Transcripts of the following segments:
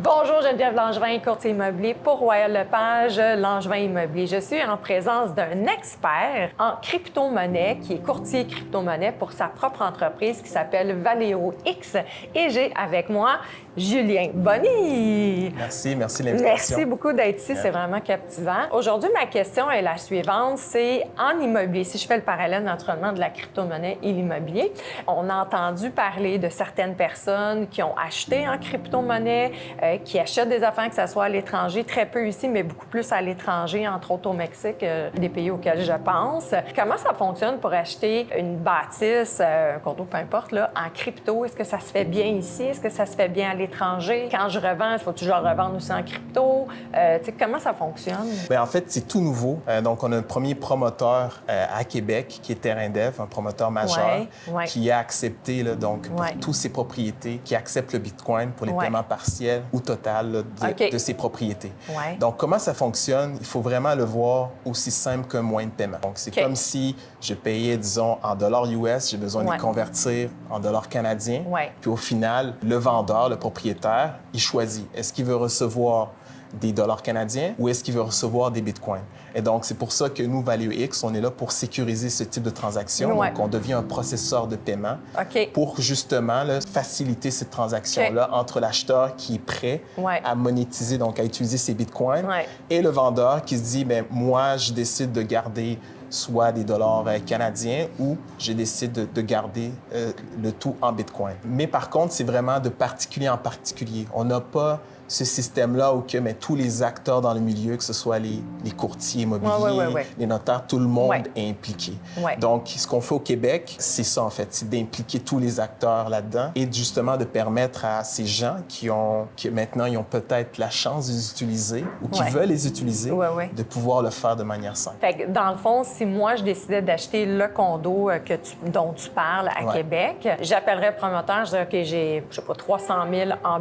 Bonjour, Geneviève Langevin, courtier immobilier pour Royal Lepage, Langevin Immobilier. Je suis en présence d'un expert en crypto-monnaie qui est courtier crypto-monnaie pour sa propre entreprise qui s'appelle Valeo X. Et j'ai avec moi Julien Bonny. Merci de l'invitation. Merci beaucoup d'être ici, c'est vraiment captivant. Aujourd'hui, ma question est la suivante, c'est en immobilier, si je fais le parallèle naturellement de la crypto-monnaie et l'immobilier, on a entendu parler de certaines personnes qui ont acheté en crypto-monnaie, qui achètent des affaires, que ce soit à l'étranger, très peu ici, mais beaucoup plus à l'étranger, entre autres au Mexique, des pays auxquels je pense. Comment ça fonctionne pour acheter une bâtisse, un condo, peu importe, là, en crypto? Est-ce que ça se fait bien ici? Est-ce que ça se fait bien à l'étranger? Quand je revends, il faut toujours revendre aussi en crypto. Comment ça fonctionne? Bien, en fait, c'est tout nouveau. Donc, on a un premier promoteur à Québec qui est Terrain Dev, un promoteur majeur qui a accepté, là, donc, pour toutes ses propriétés, qui accepte le Bitcoin pour les paiements partiels ou total là, de ses propriétés. Donc, comment ça fonctionne? Il faut vraiment le voir aussi simple qu'un moyen de paiement. Donc, c'est comme si je payais, disons, en dollars US, j'ai besoin de les convertir en dollars canadiens. Puis au final, le vendeur, le propriétaire, il choisit. Est-ce qu'il veut recevoir des dollars canadiens ou est-ce qu'il veut recevoir des bitcoins? Et donc, c'est pour ça que nous, Valeo X, on est là pour sécuriser ce type de transaction. Donc, on devient un processeur de paiement pour justement là, faciliter cette transaction-là entre l'acheteur qui est prêt à monétiser, donc à utiliser ses bitcoins, et le vendeur qui se dit, bien, moi, je décide de garder soit des dollars canadiens ou je décide de garder le tout en bitcoin. Mais par contre, c'est vraiment de particulier en particulier. On n'a pas ce système-là où que, mais tous les acteurs dans le milieu, que ce soit les courtiers immobiliers, les notaires, tout le monde est impliqué. Donc, ce qu'on fait au Québec, c'est ça, en fait, c'est d'impliquer tous les acteurs là-dedans et justement de permettre à ces gens qui maintenant, ils ont peut-être la chance de les utiliser ou qui veulent les utiliser, de pouvoir le faire de manière simple. Fait que, dans le fond, si moi, je décidais d'acheter le condo dont tu parles à Québec, j'appellerais le promoteur, je dirais, OK, j'ai, je sais pas, 300 000 en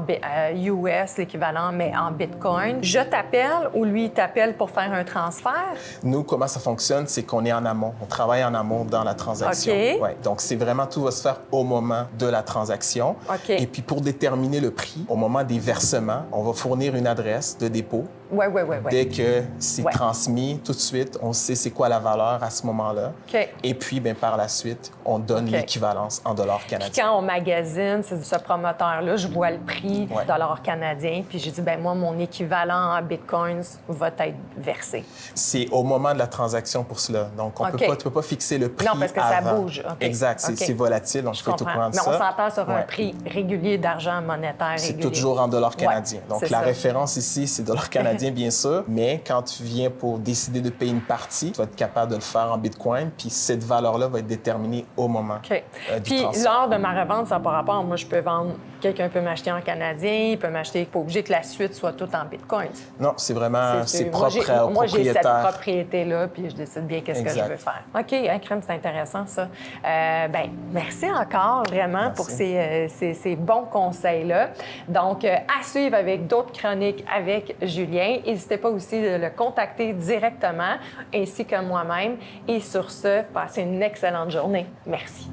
US, l'équivalent, mais en Bitcoin. Je t'appelle ou lui, il t'appelle pour faire un transfert? Nous, comment ça fonctionne, c'est qu'on est en amont. On travaille en amont dans la transaction. Donc, c'est vraiment, tout va se faire au moment de la transaction. Et puis, pour déterminer le prix, au moment des versements, on va fournir une adresse de dépôt. Dès que c'est transmis, tout de suite, on sait c'est quoi la valeur à ce moment-là. Et puis, bien, par la suite, on donne l'équivalence en dollars canadiens. Puis quand on magasine, c'est ce promoteur-là, je vois le prix dollars canadiens, puis j'ai dit, bien, moi, mon équivalent en bitcoins va être versé. C'est au moment de la transaction pour cela. Donc, tu ne peux pas fixer le prix. Non, parce que avant. Ça bouge. Exact, c'est volatile, donc je peux tout prendre ça. Mais on s'entend sur un prix régulier d'argent monétaire régulier. C'est toujours en dollars canadiens. Donc, la référence ici, c'est dollars canadiens, bien sûr, mais quand tu viens pour décider de payer une partie, tu vas être capable de le faire en bitcoin, puis cette valeur-là va être déterminée au moment du transfert. Puis, lors de ma revente, ça n'a pas rapport. Moi, je peux vendre, quelqu'un peut m'acheter en canadien, il peut m'acheter, pas obligé que la suite soit toute en bitcoin. Non, c'est vraiment, c'est propre au propriétaire. Moi, j'ai cette propriété-là, puis je décide bien qu'est-ce que je veux faire. OK, hein, Crème, c'est intéressant, ça. Bien, merci encore, vraiment, pour ces bons conseils-là. Donc, à suivre avec d'autres chroniques avec Julien. N'hésitez pas aussi de le contacter directement, ainsi que moi-même. Et sur ce, passez une excellente journée. Merci.